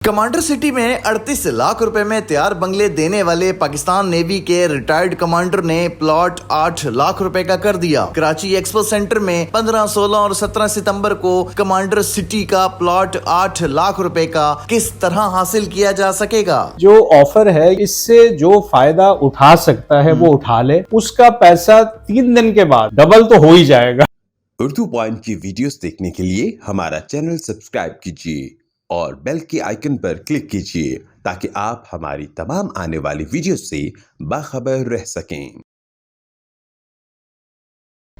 Commander city में 38 लाख रुपए में तैयार बंगले देने वाले पाकिस्तान नेवी के रिटायर्ड कमांडर ने प्लॉट 8 लाख रुपए का कर दिया। कराची एक्सपो सेंटर में 15, 16 और 17 सितंबर को कमांडर सिटी का प्लॉट 8 लाख रुपए का किस तरह हासिल किया जा सकेगा? जो ऑफर है इससे जो फायदा उठा सकता है वो उठा ले, उसका पैसा 3 दिन के बाद डबल तो हो ही जाएगा। उर्दू पॉइंट की वीडियोस देखने के लिए हमारा चैनल सब्सक्राइब कीजिए और बेल के आइकन पर क्लिक कीजिए ताकि आप हमारी तमाम आने वाली वीडियो से बाखबर रह सकें।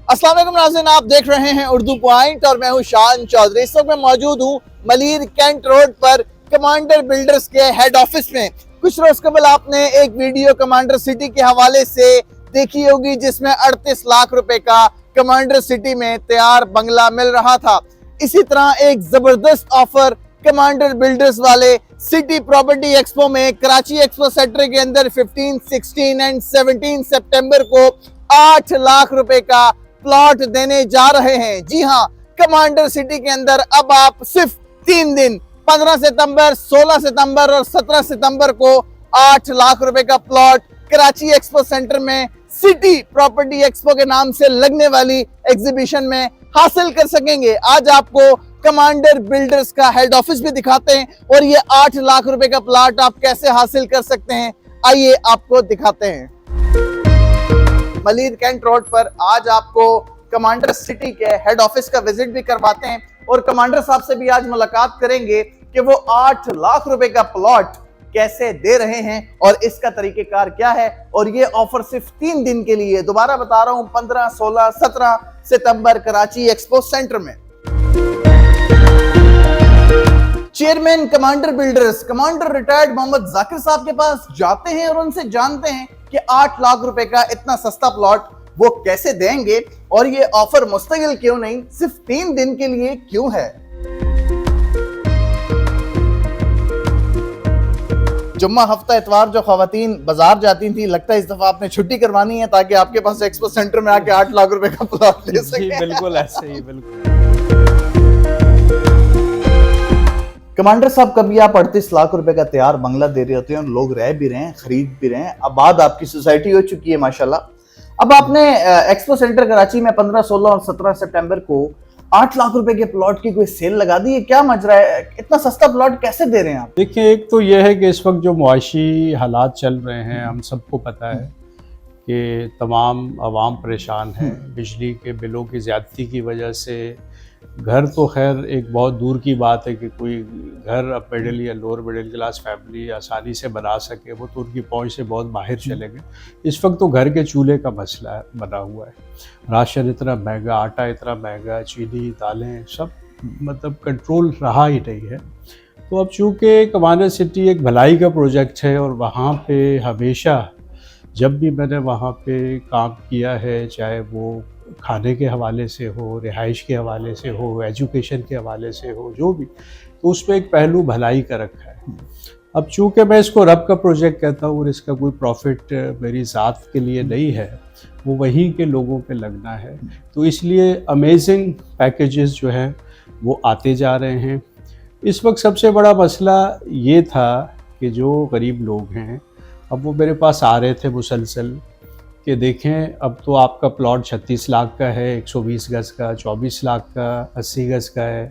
अस्सलाम वालेकुम नाज़रीन, आप देख रहे हैं उर्दू पॉइंट और मैं हूं शान चौधरी। इस वक्त मैं मौजूद हूं मलीर कैंट रोड पर कमांडर बिल्डर्स के हेड ऑफिस में। कुछ रोज कबल आपने एक वीडियो कमांडर सिटी के हवाले से देखी होगी जिसमें 38 लाख रुपए का कमांडर सिटी में तैयार बंगला मिल रहा था। इसी तरह एक जबरदस्त ऑफर कमांडर बिल्डर्स वाले सिटी प्रॉपर्टी एक्सपो में कराची एक्सपो सेंटर के अंदर 15, 16 एंड 17 सितंबर को 8 लाख रुपए का प्लॉट देने जा रहे हैं। जी हां, कमांडर सिटी के अंदर अब आप सिर्फ 3 दिन 15 सितंबर, 16 सितंबर और 17 सितंबर को 8 लाख रुपए का प्लॉट कराची एक्सपो सेंटर में सिटी प्रॉपर्टी एक्सपो के नाम से लगने वाली एग्जीबिशन में हासिल कर सकेंगे। आज आपको कमांडर बिल्डर्स का हेड ऑफिस भी दिखाते हैं और ये 8 लाख रुपए का प्लॉट आप कैसे हासिल कर सकते हैं, आइए आपको दिखाते हैं। मलीर कैंट रोड पर आज आपको कमांडर सिटी के हेड ऑफिस का विजिट भी करवाते हैं और कमांडर साहब से भी आज मुलाकात करेंगे कि वो 8 लाख रुपए का प्लॉट कैसे दे रहे हैं और इसका तरीकेकार क्या है। और ये ऑफर सिर्फ 3 दिन के लिए, दोबारा बता रहा हूं, 15, 16, 17 सितंबर कराची एक्सपो सेंटर में। Chairman commander builders commander retired Mohammad Zakir साहब के पास जाते हैं और उनसे जानते हैं कि 8 लाख रुपए का इतना सस्ता प्लॉट वो कैसे देंगे और ये ऑफर मुस्तकिल क्यों नहीं, सिर्फ 3 दिन के लिए क्यों है। जुम्मा हफ्ता इतवार जो खवातीन बाजार जाती थी, लगता है इस दफा आपने छुट्टी करवानी है ताकि आपके पास एक्सपो सेंटर में आके 8 लाख रुपए का प्लॉट ले सके। बिल्कुल ऐसे ही, बिल्कुल। कमांडर साहब, कभी आप 38 लाख रुपए का तैयार बंगला दे रहे होते हैं और लोग रह भी रहे हैं, खरीद भी रहे हैं, आबाद आपकी सोसाइटी हो चुकी है माशाल्लाह। अब आपने एक्सपो सेंटर कराची में 15, 16 और 17 सितंबर को 8 लाख रुपए के प्लॉट की कोई सेल लगा दी है, क्या मजरा है? इतना सस्ता प्लॉट कैसे दे रहे हैं आप? देखिए, एक तो यह है कि इस वक्त जो मुआशी हालात चल रहे हैं, हम सबको पता है कि तमाम आवाम परेशान है। बिजली के बिलों की ज़्यादती की वजह से घर तो खैर एक बहुत दूर की बात है कि कोई घर अप मिडिल या लोअर मिडिल क्लास फैमिली आसानी से बना सके, वो तो उनकी पहुंच से बहुत बाहर चले गए। इस वक्त तो घर के चूल्हे का मसला बना हुआ है। राशन इतना महंगा, आटा इतना महंगा, चीनी, दालें सब मतलब कंट्रोल रहा ही नहीं है। तो अब चूँकि कमांडर सिटी एक भलाई का प्रोजेक्ट है और वहाँ पे हमेशा जब भी मैंने वहाँ पे काम किया है, चाहे वो खाने के हवाले से हो, रिहाइश के हवाले से हो, एजुकेशन के हवाले से हो, जो भी, तो उसमें एक पहलू भलाई का रखा है। अब चूँकि मैं इसको रब का प्रोजेक्ट कहता हूँ और इसका कोई प्रॉफिट मेरी ज़ात के लिए नहीं है, वो वहीं के लोगों पे लगना है, तो इसलिए अमेजिंग पैकेजेस जो हैं वो आते जा रहे हैं। इस वक्त सबसे बड़ा मसला ये था कि जो गरीब लोग हैं अब वो मेरे पास आ रहे थे मुसलसल कि देखें अब तो आपका प्लॉट 36 लाख का है, 120 गज़ का, 24 लाख का, 80 गज़ का है,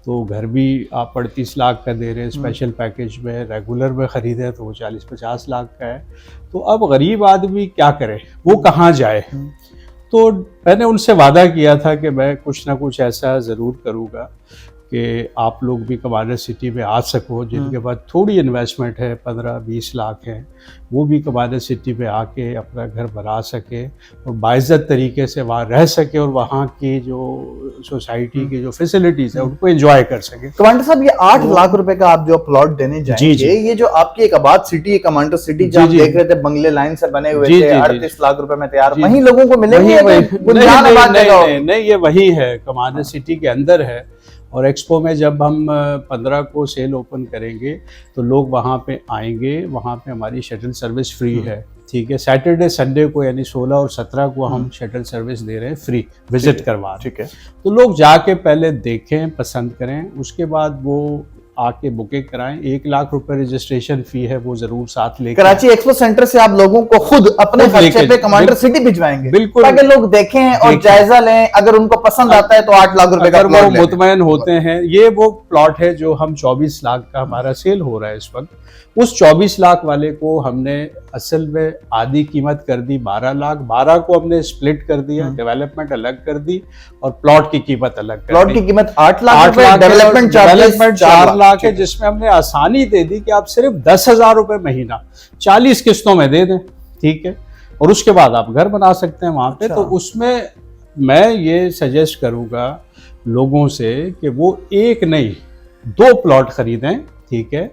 तो घर भी आप 38 लाख का दे रहे हैं स्पेशल पैकेज में, रेगुलर में ख़रीदें तो वो 40-50 लाख का है। तो अब गरीब आदमी क्या करे, वो कहाँ जाए? तो मैंने उनसे वादा किया था कि मैं कुछ ना कुछ ऐसा ज़रूर करूँगा कि आप लोग भी कमांडर सिटी में आ सको, जिनके पास थोड़ी इन्वेस्टमेंट है, 15-20 लाख है, वो भी कमांडर सिटी में आके अपना घर बना सके और बाइज़्ज़त तरीके से वहाँ रह सके और वहाँ की जो सोसाइटी की जो फैसिलिटीज़ है उनको एंजॉय कर सके। कमांडर साहब, ये 8 लाख रुपए का आप जो प्लॉट देने जाएंगे, ये जो आपकी एक आबाद सिटी है कमांडर सिटी, जहाँ देख रहे थे बंगले लाइन से बने हुए थे, 38 लाख रुपए में तैयार, वहीं लोगों को मिलेंगे? नहीं, ये वही है, कमांडर सिटी के अंदर है। और एक्सपो में जब हम 15 को सेल ओपन करेंगे तो लोग वहाँ पे आएंगे, वहाँ पे हमारी शटल सर्विस फ्री है। ठीक है। सैटरडे संडे को यानी 16 और 17 को हम शटल सर्विस दे रहे हैं फ्री, विजिट करवा। ठीक है। तो लोग जाके पहले देखें, पसंद करें, उसके बाद वो आके बुकिंग कराएं। 1 लाख रुपए रजिस्ट्रेशन फी है, वो जरूर साथ लेकर कराची एक्सपो सेंटर से आप लोगों को खुद अपने खुद खर्चे लेके- पे कमांडर सिटी भिजवाएंगे, बिल्कुल। ताकि लोग देखें और देखें। जायजा लें। अगर उनको पसंद आता है तो 8 लाख रुपए का अगर वो प्लॉट लें। मुतमैन होते हैं। ये वो प्लॉट है जो हम 24 लाख का हमारा सेल हो रहा है इस वक्त। उस 24 लाख वाले को हमने असल में आधी कीमत कर दी 12 लाख, 12 को हमने स्प्लिट कर दिया, डेवलपमेंट अलग कर दी और प्लॉट की कीमत अलग कर प्लॉट दी। की कीमत 8 लाख 8 रुपए, लाख डेवलपमेंट डेवलपमेंट 4 लाख है, ठीक जिसमें हमने आसानी दे दी कि आप सिर्फ 10,000 रुपए महीना 40 किस्तों में दे दें, ठीक है, और उसके बाद आप घर बना सकते हैं वहां पे। अच्छा। तो उसमें मैं ये सजेस्ट करूंगा लोगों से कि वो एक नहीं 2 प्लॉट खरीदें, ठीक है।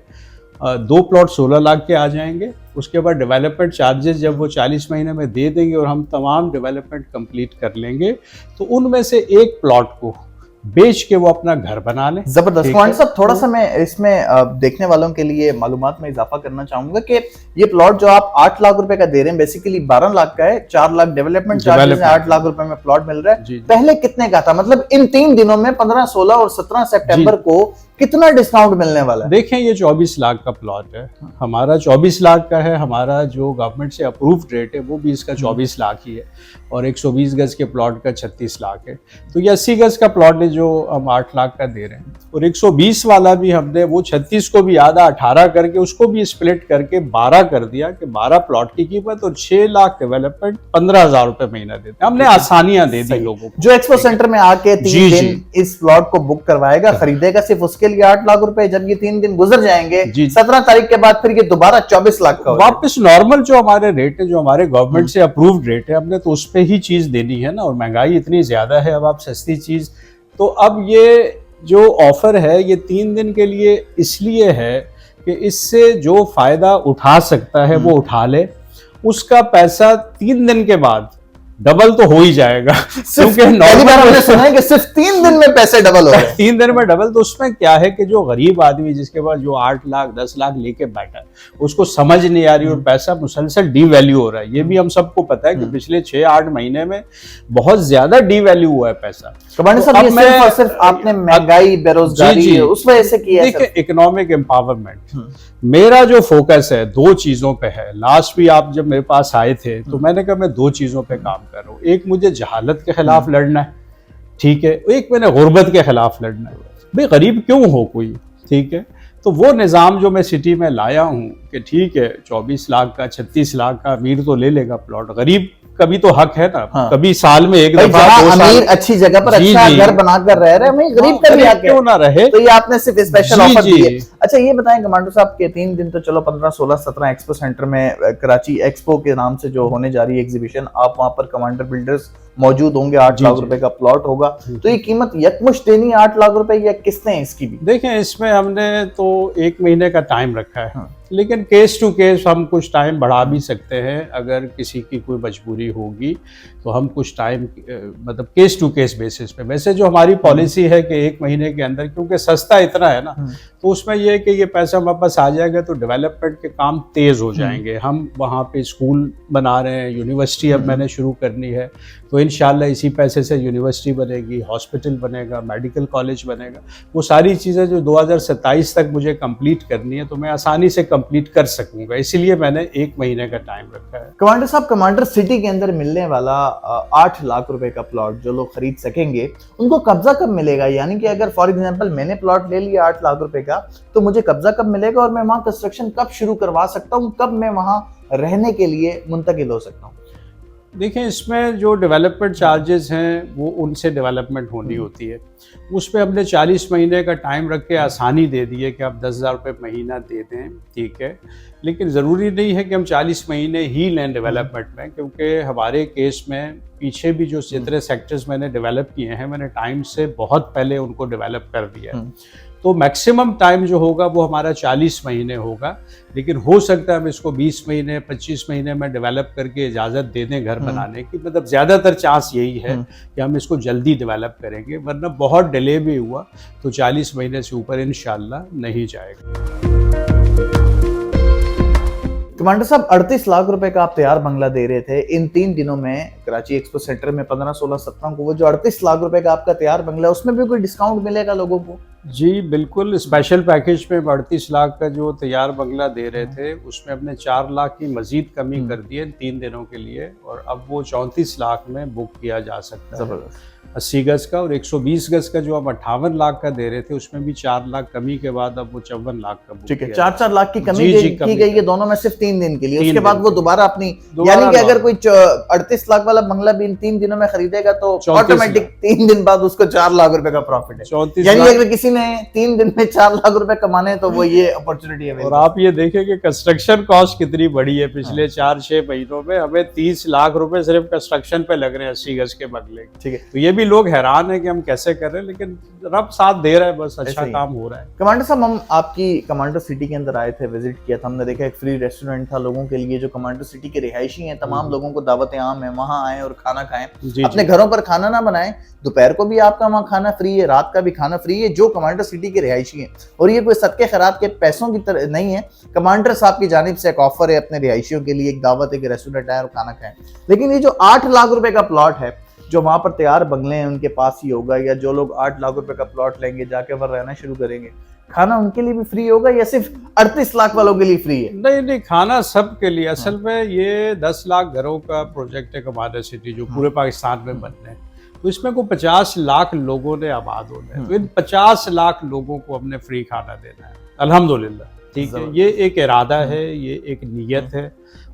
2 प्लॉट 16 लाख के आ जाएंगे। उसके बाद डेवलपमेंट चार्जेस जब वो 40 महीने में दे देंगे और हम तमाम डेवलपमेंट कंप्लीट कर लेंगे, तो उनमें से एक प्लॉट को बेच के वो अपना घर बना लें। जबरदस्त। ठीक कमांडर है। साहब, थोड़ा सा मैं इसमें देखने वालों के लिए मालूमात में इजाफा करना चाहूंगा कि ये प्लॉट जो आप 8 लाख रुपए का दे रहे हैं, बेसिकली 12 लाख का है, 4 लाख डेवलपमेंट चार्जेस है, 8 लाख रुपए में प्लॉट मिल रहा है। जी। पहले कितने का था? मतलब इन 3 दिनों में 15, 16 और 17 सितंबर को कितना डिस्काउंट मिलने वाला है? देखें, ये 24 लाख का प्लॉट है, हमारा 24 लाख का है। हमारा जो गवर्नमेंट से अप्रूव्ड रेट है वो भी इसका 24 लाख ही है, और 120 गज के प्लॉट का 36 लाख है। तो ये 80 गज का प्लॉट है जो हम 8 लाख का दे रहे हैं, और 120 वाला भी हमने वो 36 को भी आधा 18 करके उसको भी स्प्लिट करके 12 कर दिया कि 12 प्लॉट की कीमत और 6 लाख डेवलपमेंट 15,000 रुपए महीना देते हैं। हमने आसानियां दे दी लोगों को। जो एक्सपो सेंटर में आके 3 जी, दिन इस प्लॉट को बुक करवाएगा, खरीदेगा, सिर्फ उसके लिए 8 लाख रुपए। जब ये 3 दिन गुजर जाएंगे, जी। 17 तारीख के बाद फिर ये दोबारा 24 लाख का हो जाएगा। वापस नॉर्मल जो हमारे रेट है, जो हमारे गवर्नमेंट से अप्रूव्ड रेट है, हमने तो उस पे ही चीज देनी है ना। और महंगाई इतनी ज्यादा है, अब आप सस्ती चीज, तो अब ये जो ऑफर है ये 3 दिन के लिए इसलिए है कि इससे जो फायदा उठा सकता है वो उठा ले। उसका पैसा 3 दिन के बाद डबल तो हो ही जाएगा, क्योंकि पहली बार हमने नॉर्मल सुना है कि सिर्फ 3 दिन में पैसे डबल हो रहे हैं। 3 दिन में डबल। तो उसमें क्या है कि जो गरीब आदमी जिसके पास जो 8 लाख 10 लाख लेके बैठा है, उसको समझ नहीं आ रही और पैसा मुसलसल डी वैल्यू हो रहा है। ये भी हम सबको पता है कि पिछले 6-8 महीने में बहुत ज्यादा डी वैल्यू हुआ है पैसा। कमांडर तो साहब, ये अब सिर्फ मैं- और सिर्फ आपने महंगाई, बेरोजगारी, जी, जी। उस वजह से किया है देखिए, सिर्फ? इकोनॉमिक एम्पावरमेंट मेरा जो फोकस है 2 चीजों पे है। लास्ट भी आप जब मेरे पास आए थे तो मैंने कहा मैं 2 चीजों पे काम कर रहा हूँ। एक मुझे जहालत के खिलाफ लड़ना है, ठीक है, एक मैंने गुर्बत के खिलाफ लड़ना है। भाई गरीब क्यों हो कोई, ठीक है। तो वो निज़ाम जो मैं सिटी में लाया हूँ कि ठीक है 24 लाख का 36 लाख का अमीर तो ले लेगा प्लॉट, गरीब कभी तो हक है ना। हाँ। कभी साल में एक भाई, दफा जहाँ 2 साल अमीर अच्छी जगह पर जी, अच्छा जी। घर बनाकर रह रहे हैं, वहीं गरीब का भी गरीब हक है। क्यों ना रहे। तो ये आपने सिर्फ स्पेशल जी, ऑफर जी। दी है। अच्छा, ये बताएं कमांडो साहब के 3 दिन तो चलो 15, 16, 17 एक्सपो सेंटर में, कराची एक्सपो के नाम से जो होने जा रही है एग्जीबिशन, आप वहां पर कमांडर बिल्डर्स मौजूद होंगे, 8 जी, लाख जी। रुपए का प्लॉट होगा। तो ये कीमत यकमुश्त देनी 8 लाख रुपए, या किस्तें हैं इसकी भी? देखें, इसमें हमने तो 1 महीने का टाइम रखा है, हाँ। लेकिन केस टू केस हम कुछ टाइम बढ़ा भी सकते हैं। अगर किसी की कोई मजबूरी होगी तो हम कुछ टाइम मतलब केस टू केस बेसिस पे। वैसे जो हमारी पॉलिसी है कि 1 महीने के अंदर, क्योंकि सस्ता इतना है ना, तो उसमें यह है कि ये पैसा हमारे पास आ जाएगा तो डेवलपमेंट के काम तेज़ हो जाएंगे। हम वहाँ पे स्कूल बना रहे हैं, यूनिवर्सिटी अब मैंने शुरू करनी है, तो इंशाल्लाह इसी पैसे से यूनिवर्सिटी बनेगी, हॉस्पिटल बनेगा, मेडिकल कॉलेज बनेगा। वो सारी चीज़ें जो 2027 तक मुझे कंप्लीट करनी है, तो मैं आसानी से कंप्लीट कर सकूंगा, इसीलिए मैंने 1 महीने का टाइम रखा है। कमांडर साहब, कमांडर सिटी के अंदर मिलने वाला 8 लाख रुपए का प्लॉट जो लोग खरीद सकेंगे, उनको कब्जा कब मिलेगा? यानी कि अगर फॉर एग्जांपल मैंने प्लॉट ले लिया 8 लाख रुपए का, तो मुझे कब्जा कब मिलेगा और मैं वहां कंस्ट्रक्शन कब शुरू करवा सकता हूं? कब मैं वहां रहने के लिए मुंतकिल हो सकता हूं? देखिए, इसमें जो डेवलपमेंट चार्जेस हैं वो उनसे डेवलपमेंट होनी होती है। उस पर हमने 40 महीने का टाइम रख के आसानी दे दी है कि आप 10,000 रुपये महीना दे दें, ठीक है। लेकिन ज़रूरी नहीं है कि हम 40 महीने ही लें डेवलपमेंट में, क्योंकि हमारे केस में पीछे भी जो जितने सेक्टर्स मैंने डेवलप किए हैं, मैंने टाइम से बहुत पहले उनको डेवलप कर दिया है। तो मैक्सिमम टाइम जो होगा वो हमारा 40 महीने होगा, लेकिन हो सकता है हम इसको 20 महीने 25 महीने में डेवलप करके इजाज़त दे दें घर बनाने की। मतलब ज़्यादातर चांस यही है कि हम इसको जल्दी डेवलप करेंगे, वरना बहुत डिले भी हुआ तो 40 महीने से ऊपर इंशाल्लाह नहीं जाएगा। कमांडर साहब 38 लाख रुपए का आप तैयार बंगला दे रहे थे इन 3 दिनों में कराची एक्सपो सेंटर में 15, 16, 17 को, वो जो 38 लाख रुपए का आपका तैयार बंगला है उसमें भी कोई डिस्काउंट मिलेगा लोगों को? जी बिल्कुल, स्पेशल पैकेज में 38 लाख का जो तैयार बंगला दे रहे थे उसमें हमने 4 लाख की मजीद कमी कर दी है 3 दिनों के लिए, और अब वो 34 लाख में बुक किया जा सकता है। 80 गज का, और 120 गज का जो हम 58 लाख का दे रहे थे उसमें भी 4 लाख कमी के बाद अब वो 54 लाख का बुक। ठीक है, 4-4 लाख की कमी की गई है दोनों में सिर्फ 3 दिन के लिए। उसके बाद वो दोबारा अपनी, यानी कि अगर कोई 38 लाख वाला बंगला भी इन 3 दिनों में खरीदेगा तो ऑटोमेटिक 3 दिन बाद उसको 4 लाख रुपए का प्रॉफिट है। यानी अगर किसी ने 3 दिन में 4 लाख रुपए कमाने तो वो ये अपॉर्चुनिटी है। और आप ये देखें कि कंस्ट्रक्शन कॉस्ट कितनी बड़ी है। पिछले 4-6 महीनों में हमें 30 लाख रुपए सिर्फ कंस्ट्रक्शन पे लग रहे हैं 80 गज के बंगले। ठीक है, तो ये भी लोग हैरान है कि हम कैसे कर रहे हैं, लेकिन रब साथ दे रहा है, बस अच्छा काम हो रहा है। कमांडर साहब, हम आपकी कमांडर सिटी के अंदर आए थे, विजिट किया था, हमने देखा एक फ्री रेस्टोरेंट था लोगों के लिए जो कमांडर सिटी के रिहायशी हैं, तमाम लोगों को दावतें आम है, वहां आए और खाना खाएं। अपने घरों पर खाना ना बनाएं, दोपहर को भी आपका वहाँ खाना फ्री है, रात का भी खाना फ्री है, जो कमांडर सिटी के रिहायशी हैं। और ये कोई सदके खैरात के पैसों की तरह नहीं है, कमांडर साहब की जानिब से एक ऑफर है अपने रिहायशियों के लिए, एक दावत है कि रेस्टोरेंट आए और खाना खाएं। लेकिन ये जो 8 लाख रुपए का प्लॉट है, जो वहां पर तैयार बंगले हैं उनके पास ही होगा, या जो लोग 8 लाख रुपए का प्लॉट लेंगे जाके वहां रहना शुरू करेंगे, खाना उनके लिए भी फ्री होगा या सिर्फ 38 लाख वालों के लिए फ्री है? नहीं, खाना सब के लिए। असल में ये 10 लाख घरों का प्रोजेक्ट है कमांडर सिटी, जो पूरे पाकिस्तान में बनने हैं। तो इसमें को 50 लाख लोगों ने आबाद होना है, तो इन 50 लाख लोगों को हमने फ्री खाना देना है, अल्हम्दुलिल्लाह। ठीक है, ये एक इरादा है, ये एक नीयत है,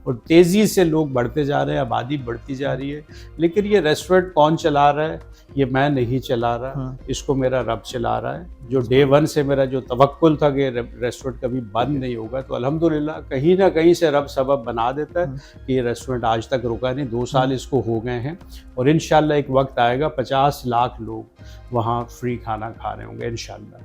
और तेज़ी से लोग बढ़ते जा रहे हैं, आबादी बढ़ती जा रही है। लेकिन ये रेस्टोरेंट कौन चला रहा है? ये मैं नहीं चला रहा, इसको मेरा रब चला रहा है। जो डे 1 से मेरा जो तवक्कुल था कि रेस्टोरेंट कभी बंद नहीं होगा, तो अल्हम्दुलिल्लाह कहीं ना कहीं से रब सबब बना देता है कि ये रेस्टोरेंट आज तक रुका नहीं। 2 साल इसको हो गए हैं, और इंशाल्लाह एक वक्त आएगा 50 लाख लोग वहाँ फ्री खाना खा रहे होंगे इंशाल्लाह।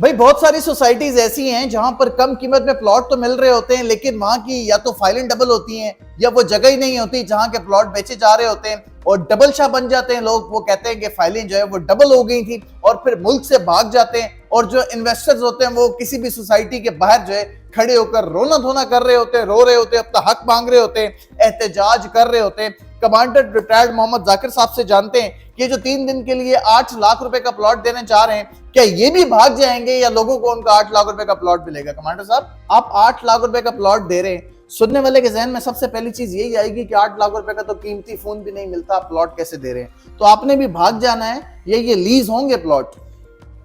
भाई बहुत सारी सोसाइटीज ऐसी हैं जहां पर कम कीमत में प्लॉट तो मिल रहे होते हैं, लेकिन वहां की या तो फाइलें डबल होती हैं या वो जगह ही नहीं होती जहां के प्लॉट बेचे जा रहे होते हैं, और डबल शाह बन जाते हैं लोग। वो कहते हैं कि फाइलें जो है वो डबल हो गई थी, और फिर मुल्क से भाग जाते हैं। और जो इन्वेस्टर्स होते हैं वो किसी भी सोसाइटी के बाहर जो है खड़े होकर रोना धोना कर रहे होते हैं, रो रहे होते हैं, अपना हक मांग रहे होते हैं, एहतजाज कर रहे होते हैं। कमांडर रिटायर्ड मोहम्मद जाकिर साहब से जानते हैं कि जो 3 दिन के लिए 8 लाख रुपए का प्लॉट देने चाह रहे हैं, क्या ये भी भाग जाएंगे या लोगों को उनका 8 लाख रुपए का प्लॉट मिलेगा? कमांडर साहब, आप 8 लाख रुपए का प्लॉट दे रहे हैं, सुनने वाले के जहन में सबसे पहली चीज यही आएगी कि 8 लाख रुपए का तो कीमती फोन भी नहीं मिलता, आप प्लॉट कैसे दे रहे हैं? तो आपने भी भाग जाना है या ये लीज होंगे प्लॉट?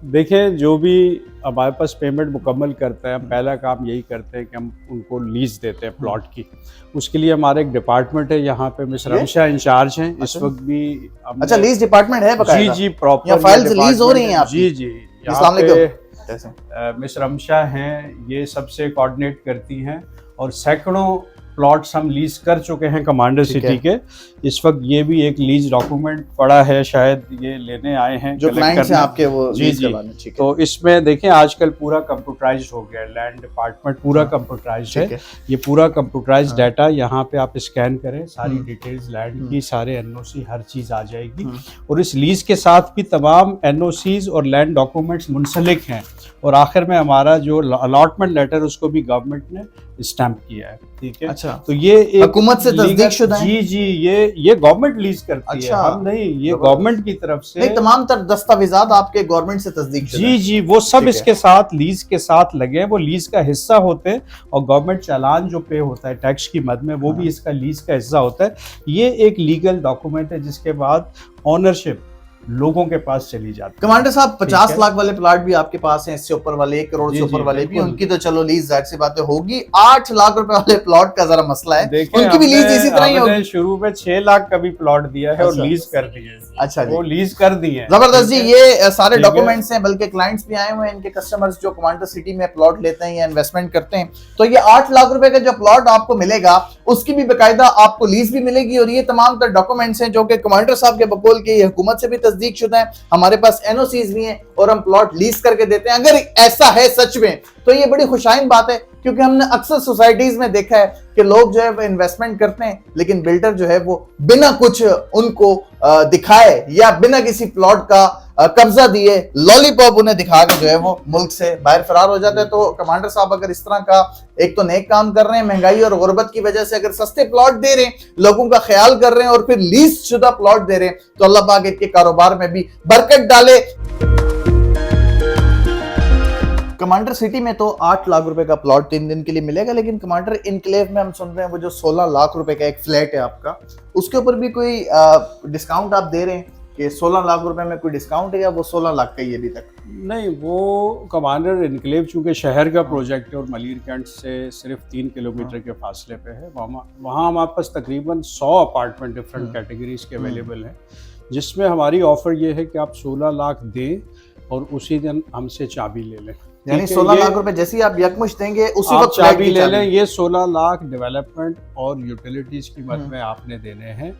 देखें, जो भी हमारे पास पेमेंट मुकम्मल करता है, हम पहला काम यही करते हैं कि हम उनको लीज देते हैं प्लॉट की। उसके लिए हमारा एक डिपार्टमेंट है, यहाँ पे मिस रमशा इंचार्ज हैं इस वक्त भी। अच्छा, लीज डिपार्टमेंट है बकायदा? जी, प्रॉपर फाइल्स लीज हो रही हैं आपकी? जी, यहाँ पे मिस रमशा हैं, ये सबसे कोऑर्डिनेट करती हैं, और सैकड़ों प्लॉट्स हम लीज कर चुके हैं कमांडर सिटी के। इस वक्त ये भी एक लीज डॉक्यूमेंट पड़ा है, शायद ये लेने आए हैं जो क्लाइंट्स हैं आपके, वो जी। तो इसमें देखें आजकल पूरा कंप्यूटराइज्ड हो गया है, लैंड डिपार्टमेंट पूरा कंप्यूटराइज्ड है। ये पूरा कंप्यूटराइज्ड डाटा यहाँ पे आप स्कैन करें, सारी डिटेल्स लैंड की, सारे NOC, हर चीज़ आ जाएगी। और इस लीज के साथ भी तमाम NOCs और लैंड डॉक्यूमेंट्स मुंसलिक हैं, और आखिर में हमारा जो अलॉटमेंट लेटर उसको भी गवर्नमेंट ने स्टैम्प किया है। ठीक है, अच्छा, तो ये एक हुकूमत से तस्दीकशुदा है? जी, ये गवर्नमेंट लीज करती है, हम नहीं, ये गवर्नमेंट की तरफ से। नहीं, तमाम दस्तावेजात आपके गवर्नमेंट से तस्दीक? जी, वो सब इसके साथ लीज के साथ लगे हैं, वो लीज का हिस्सा होते हैं, और गवर्नमेंट चालान जो पे होता है टैक्स की मद में, वो भी इसका लीज का हिस्सा होता है। ये एक लीगल डॉक्यूमेंट है जिसके बाद ऑनरशिप लोगों के पास चली जाती है। कमांडर साहब, 50 लाख वाले प्लाट भी आपके पास हैं, इससे ऊपर वाले 1 करोड़ से ऊपर वाले भी, उनकी तो चलो लीज जाहिर सी बातें होगी। 8 लाख रुपए वाले प्लॉट का जरा मसला है, उनकी भी लीज इसी तरह ही होगी? शुरू में 6 लाख का भी प्लॉट दिया है, और लीज कर दी है। अच्छा जी, वो लीज कर दी है। जबरदस्त जी, ये सारे डॉक्यूमेंट्स हैं, बल्कि क्लाइंट्स भी आए हुए हैं, इनके कस्टमर्स जो कमांडर सिटी में प्लॉट लेते हैं या इन्वेस्टमेंट करते हैं। तो ये 8 लाख रुपए का जो प्लॉट आपको मिलेगा, उसकी भी बाकायदा आपको लीज भी मिलेगी, और ये तमाम डॉक्यूमेंट्स हैं जो कि कमांडर साहब के बकौल के हुकूमत से भी तस्दीक शुदा है, हमारे पास NOCs भी हैं, और हम प्लॉट लीज करके देते हैं। अगर ऐसा है सच में तो ये बड़ी खुशाइन बात है, क्योंकि हमने अक्सर सोसाइटीज में देखा है कि लोग जो है वो इन्वेस्टमेंट करते हैं, लेकिन बिल्डर जो है वो बिना कुछ उनको दिखाए या बिना किसी प्लॉट का कब्जा दिए, लॉलीपॉप उन्हें दिखा के जो है वो मुल्क से बाहर फरार हो जाते हैं। तो कमांडर साहब अगर इस तरह का एक तो नेक काम कर रहे हैं, महंगाई और गुर्बत की वजह से अगर सस्ते प्लॉट दे रहे हैं, लोगों का ख्याल कर रहे हैं और फिर लीज शुदा प्लॉट दे रहे हैं, तो अल्लाह पाक इनके कारोबार में भी बरकत डाले। कमांडर सिटी में तो 8 लाख रुपए का प्लॉट 3 दिन के लिए मिलेगा, लेकिन कमांडर इनक्लेव में हम सुन रहे हैं वो जो 16 लाख रुपए का एक फ्लैट है आपका, उसके ऊपर भी कोई डिस्काउंट आप दे रहे हैं कि 16 लाख रुपए में कोई डिस्काउंट है, या वो 16 लाख का ही अभी तक? नहीं, वो कमांडर इनक्लेव चूँकि शहर का प्रोजेक्ट है और मलीर कैंट से सिर्फ 3 किलोमीटर के फासले पे है, वहाँ हमारे पास तकरीबन 100 अपार्टमेंट डिफरेंट कैटेगरीज के अवेलेबल हैं, जिसमें हमारी ऑफर ये है कि आप 16 लाख दें और उसी दिन हमसे चाबी ले लें। यानी 16 लाख रुपए जैसे ही आप यकमुश्त देंगे उसी आप वक्त चाबी ले लें। ये 16 लाख डेवलपमेंट और यूटिलिटीज की मद में आपने देने हैं।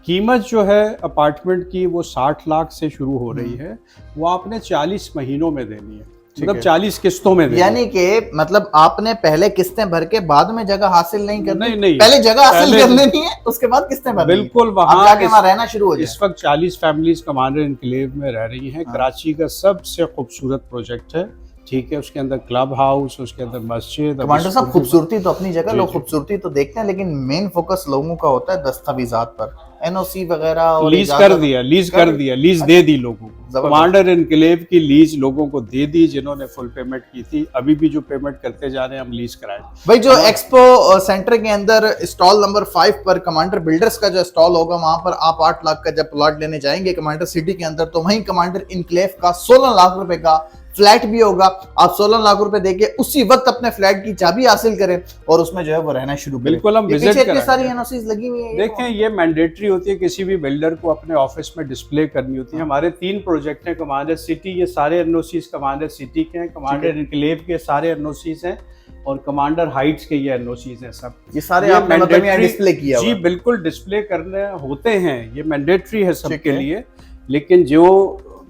कीमत जो है अपार्टमेंट की वो 60 लाख से शुरू हो रही है, वो आपने 40 महीनों में देनी है, मतलब 40 किस्तों में देनी। यानी कि मतलब आपने पहले किस्तें भर के बाद में जगह हासिल नहीं करनी, नहीं, पहले जगह हासिल कर लेनी है, उसके बाद किस्तें भरनी। बिल्कुल, वहां जाके वहां रहना शुरू हो जाए। इस वक्त 40 फैमिलीज कमांडर इनक्लेव में रह रही हैं। कराची का सबसे खूबसूरत प्रोजेक्ट है, ठीक है, उसके अंदर क्लब हाउस, उसके अंदर मस्जिद। कमांडर साहब, खूबसूरती तो अपनी जगह, लोग खूबसूरती तो देखते हैं, लेकिन मेन फोकस लोगों का होता है दस्तावेजात पर, एनओसी वगैरह और लीज कर दिया, लीज दे दी लोगों को। कमांडर इनक्लेव की लीज लोगों को दे दी जिन्होंने फुल पेमेंट की थी। अभी भी जो पेमेंट करते जा रहे हैं हम लीज कराएं। भाई, जो एक्सपो सेंटर के अंदर स्टॉल नंबर 5 पर कमांडर बिल्डर्स का जो स्टॉल होगा, वहां पर आप 8 लाख का जब प्लॉट लेने जाएंगे कमांडर सिटी के अंदर, तो वहीं कमांडर इनक्लेव का 16 लाख रुपए का फ्लैट भी होगा। आप 16 लाख रुपए देके उसी वक्त अपने फ्लैट की चाबी हासिल करें और उसमें जो है वो रहना शुरू करें। बिल्कुल, हम विजिट करेंगे। सारी एनओसीज लगी हुई है। देखें, ये मैंडेटरी होती है, किसी भी बिल्डर को अपने ऑफिस में डिस्प्ले करनी होती है। हमारे 3 प्रोजेक्ट हैं कमांडर सिटी, ये सारे एनओसीज कमांडर सिटी के हैं, कमांडर इनक्लेव के सारे एनओसीज हैं और कमांडर हाइट्स के ये एनओसीज हैं। सब ये सारे आपने मतलब यहाँ डिस्प्ले किया हुआ है? जी बिल्कुल, डिस्प्ले करने होते हैं, ये मैंडेटरी है सबके लिए। लेकिन जो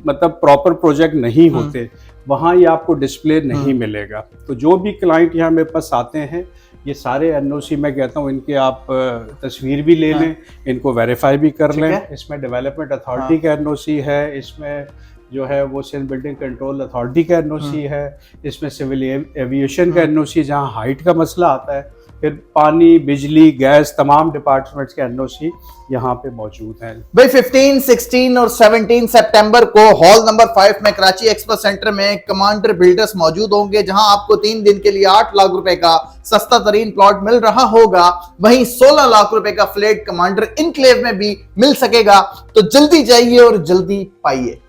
मतलब प्रॉपर प्रोजेक्ट नहीं होते वहाँ ये आपको डिस्प्ले नहीं मिलेगा। तो जो भी क्लाइंट यहाँ मेरे पास आते हैं, ये सारे एनओसी मैं कहता हूँ इनके आप तस्वीर भी ले लें, इनको वेरीफाई भी कर लें। इसमें डेवलपमेंट अथॉरिटी का एनओसी है, इसमें जो है वो सिंध बिल्डिंग कंट्रोल अथॉरिटी का एनओसी है, इसमें सिविल एविएशन का एनओसी जहाँ हाइट का मसला आता है, फिर पानी, बिजली, गैस, तमाम डिपार्टमेंट्स के एनओसी यहाँ पे मौजूद हैं। भाई 15, 16 और 17 सितंबर को हॉल नंबर 5 में कराची एक्सपो सेंटर में कमांडर बिल्डर्स मौजूद होंगे, जहां आपको 3 दिन के लिए 8 लाख रुपए का सस्ता तरीन प्लॉट मिल रहा होगा। वहीं 16 लाख रुपए का फ्लैट कमांडर इनक्लेव में भी मिल सकेगा। तो जल्दी जाइए और जल्दी पाइए।